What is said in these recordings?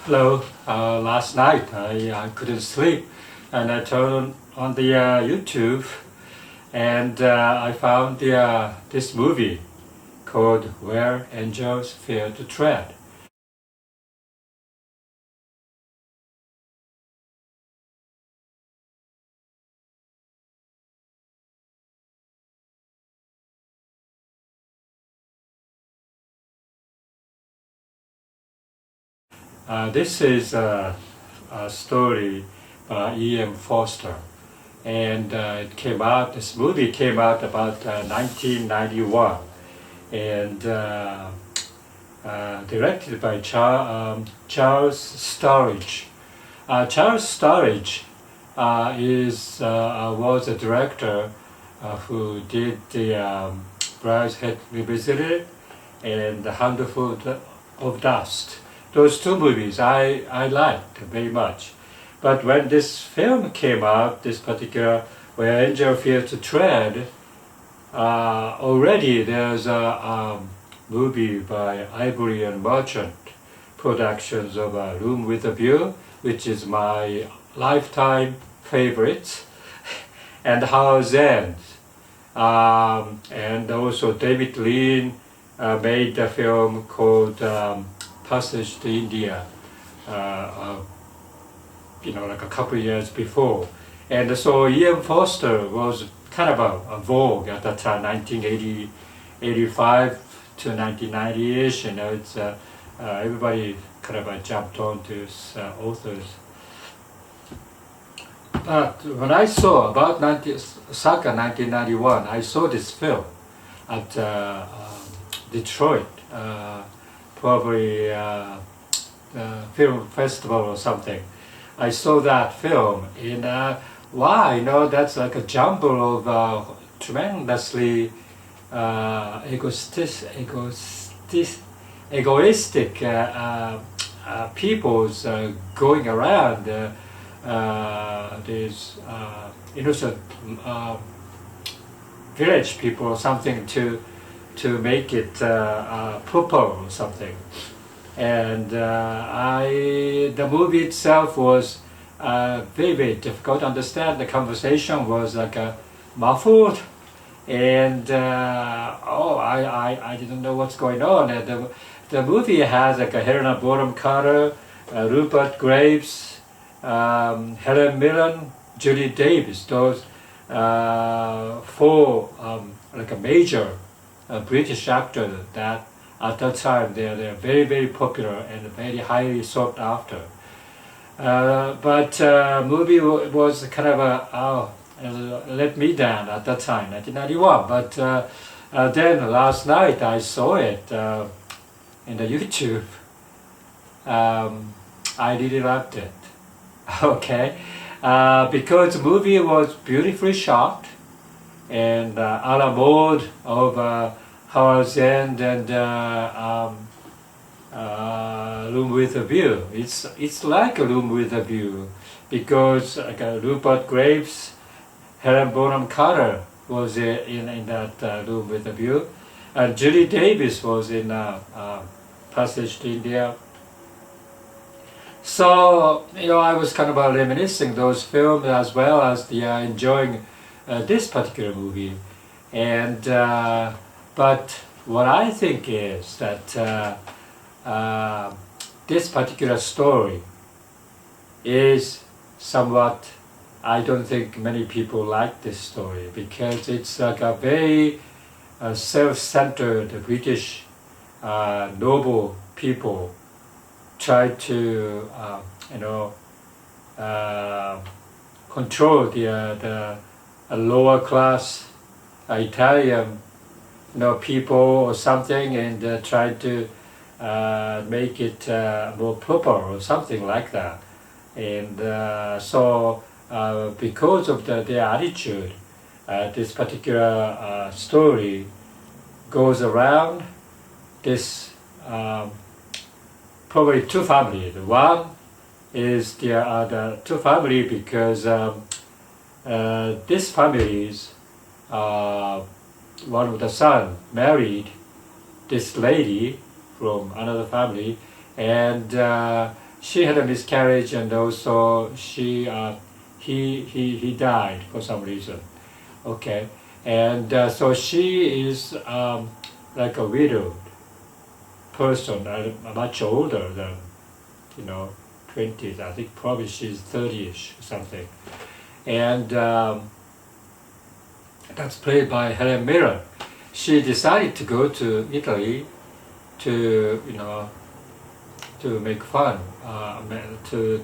Hello. Last night I couldn't sleep, and I turned on the YouTube, and I found this movie called "Where Angels Fear to Tread." This is a story by E.M. Foster, and it came out. This movie came out about 1991, and directed by Charles Sturridge. Charles Sturridge was a director who did the Bride's Head Revisited and The Handful of Dust. Those two movies I liked very much. But when this film came out, this particular Where Angel Fear to Tread, already there's a movie by Ivory and Merchant Productions of A Room with a View, which is my lifetime favorite, and Howard's End. And also David Lean made a film called Passage to India, like a couple of years before. And so E.M. Foster was kind of a vogue at that time, 1985 to 1990-ish. It's everybody kind of jumped onto his authors. But when I saw about circa 1991, I saw this film at Detroit, probably film festival or something. I saw that film, and wow, that's like a jumble of tremendously egoistic peoples going around. These innocent village people or something to make it proper or something. And the movie itself was very, very difficult to understand. The conversation was like muffled, and I didn't know what's going on. And the movie has like a Helena Bonham Carter, Rupert Graves, Helen Miller, Julie Davis. Those four like a major British actors that at that time they're very, very popular and very highly sought after. But movie was kind of let me down at that time, 1991. But then last night I saw it in the YouTube. I really loved it. Okay, because the movie was beautifully shot, and a la mode of Howard's End and Room with a View. It's like a Room with a View, because like Rupert Graves, Helen Bonham Carter was in that Room with a View, and Julie Davis was in Passage to India. So I was kind of reminiscing those films as well as enjoying this particular movie, and but what I think is that this particular story is somewhat, I don't think many people like this story, because it's like a very self-centered British noble people try to control the lower class Italian people or something, and try to make it more proper or something like that. And so because of their attitude, this particular story goes around this probably two families. One is the two families because this families, one of the son married this lady from another family, and she had a miscarriage, and also he died for some reason. Okay, and so she is like a widowed person, much older than 20s. I think probably she's 30ish or something, and that's played by Helen Miller. She decided to go to Italy to to make fun, to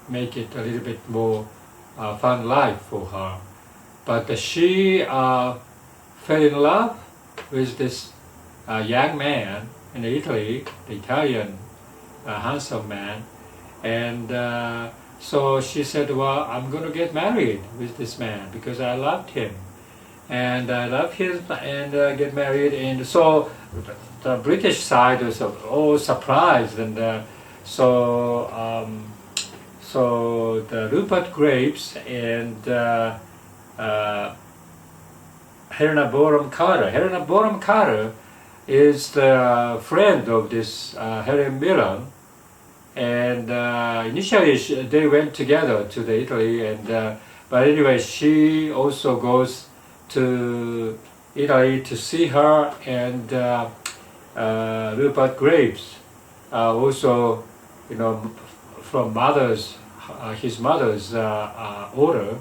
make it a little bit more fun life for her. But she fell in love with this young man in Italy, the Italian handsome man, and so she said, well, I'm going to get married with this man because I loved him. And I love him and get married. And so the British side was all surprised. And so the Rupert Graves and Helena Bonham Carter. Helena Bonham Carter is the friend of this Helen Miller. And initially they went together to the Italy, and but anyway, she also goes to Italy to see her, and Rupert Graves also, from his mother's order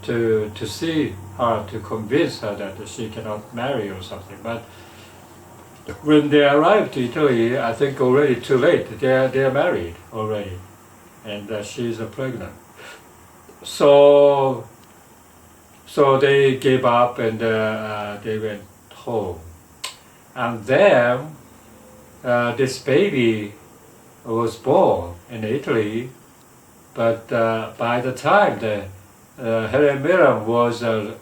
to see her, to convince her that she cannot marry or something. But when they arrived to Italy, I think already too late. They are married already, and she's pregnant. So they gave up, and they went home. And then this baby was born in Italy, but by the time Helen Miller was a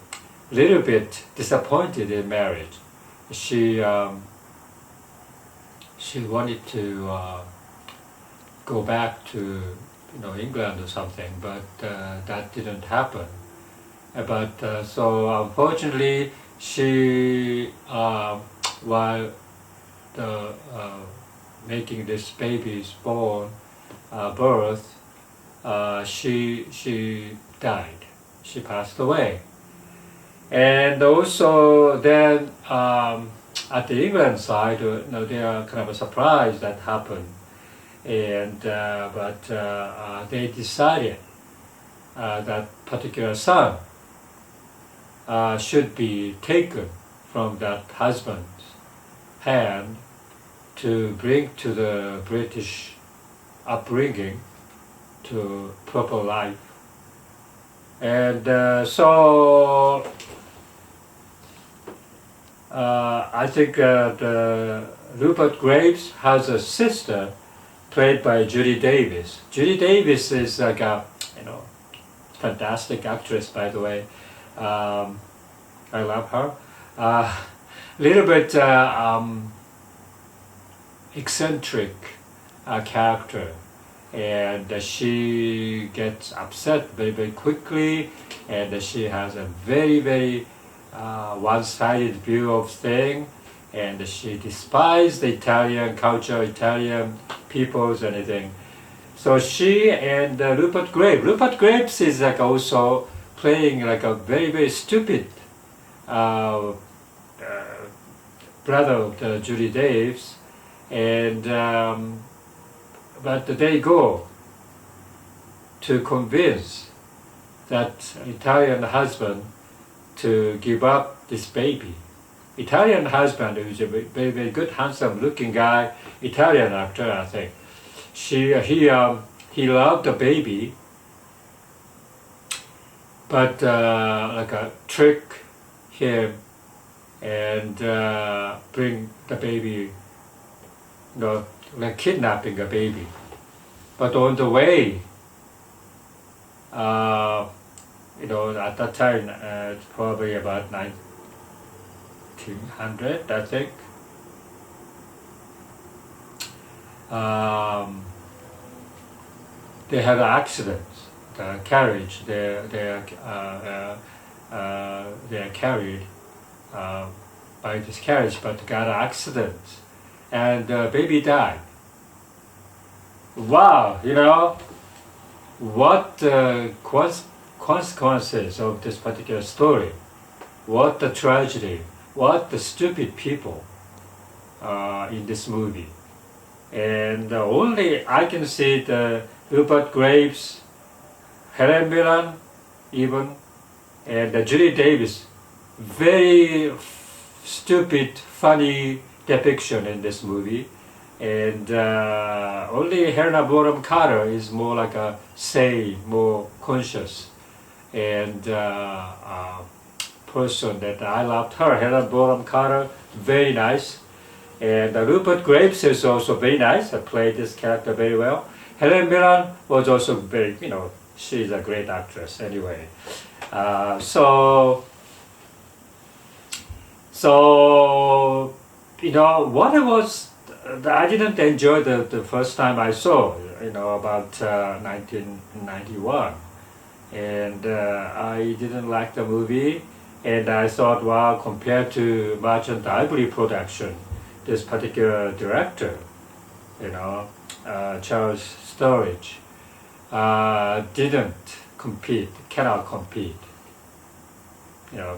little bit disappointed in marriage. She wanted to go back to England or something, but that didn't happen. But so unfortunately, she while making this baby's birth, she died. She passed away, and also then. At the England side, they are kind of surprised that happened, and but they decided that particular son should be taken from that husband's hand to bring to the British upbringing, to proper life, and so. I think Rupert Graves has a sister played by Judy Davis. Judy Davis is like a fantastic actress, by the way. I love her. Little bit eccentric character, and she gets upset very, very quickly, and she has a very, very one-sided view of things, and she despised the Italian culture, Italian peoples, anything. So she and Rupert Graves is like also playing like a very, very stupid brother of Judy Davis, and but they go to convince that Italian husband to give up this baby. Italian husband, who's a very, very good, handsome looking guy, Italian actor, I think. He loved the baby, but like a trick him and bring the baby, like kidnapping a baby. But on the way, at that time, it's probably about 1900, I think. They had accidents. The carriage, they are carried by this carriage, but got an accident, and the baby died. Wow, what the consequences of this particular story, what the tragedy, what the stupid people in this movie. And only I can see the Rupert Graves, Helen Miller, even, and Julie Davis. Very stupid, funny depiction in this movie. And only Helena Bonham Carter is more like a sane, more conscious, and person that I loved her. Helena Bonham Carter, very nice. And Rupert Graves is also very nice. I played this character very well. Helen Mirren was also very, she's a great actress anyway. So what it was, I didn't enjoy the first time I saw, about 1991. And I didn't like the movie. And I thought, wow, compared to Merchant Ivory production, this particular director, Charles Sturridge, didn't compete, cannot compete,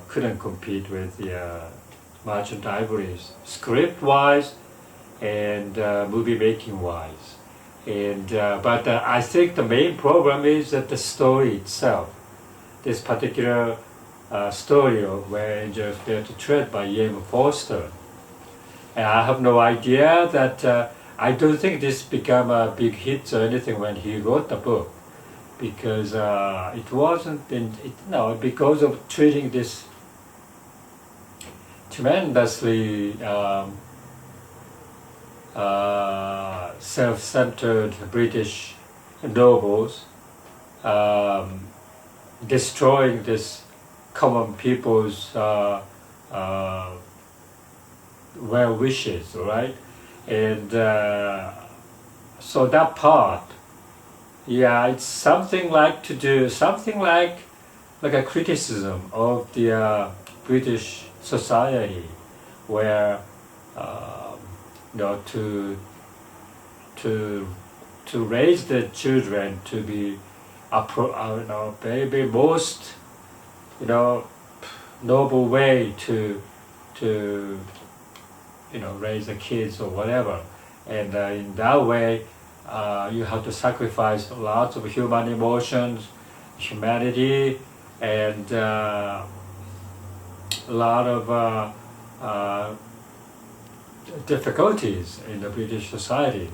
couldn't compete with the Merchant Ivory's script-wise and movie-making-wise. And but I think the main problem is that the story itself, this particular story of Where Angels Dare to Tread by E.M. Forster. And I have no idea that I don't think this became a big hit or anything when he wrote the book, because it wasn't, because of treating this tremendously self-centered British nobles, destroying this common people's well wishes, right? And so that part, it's something like a criticism of the British society, where to raise the children to be very most noble way to raise the kids or whatever, and in that way you have to sacrifice lots of human emotions, humanity, and a lot of difficulties in the British society.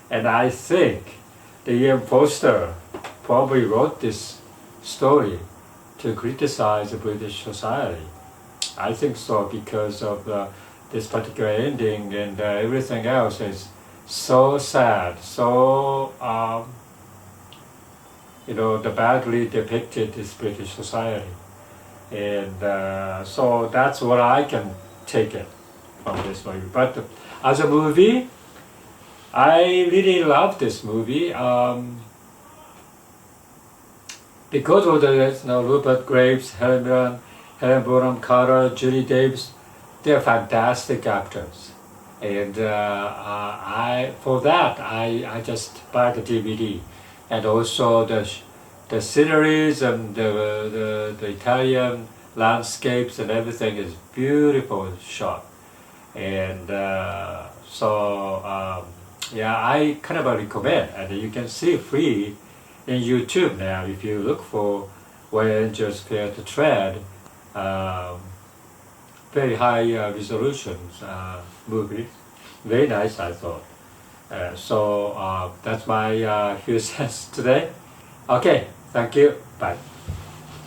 And I think the E.M. Forster probably wrote this story to criticize the British society. I think so, because of this particular ending, and everything else is so sad, so the badly depicted this British society. And so that's what I can take it from this movie. But as a movie, I really love this movie because of the Rupert Graves, Helen Mirren, Helen Bonham Carter, Julie Davis. They're fantastic actors, and for that I just buy the DVD, and also the sceneries and the Italian landscapes and everything is beautiful shot, and I kind of recommend, and you can see free in YouTube now if you look for Where Angels Dare to Tread. Very high resolutions movie, very nice, I thought. So that's my few cents today. Okay, thank you, bye.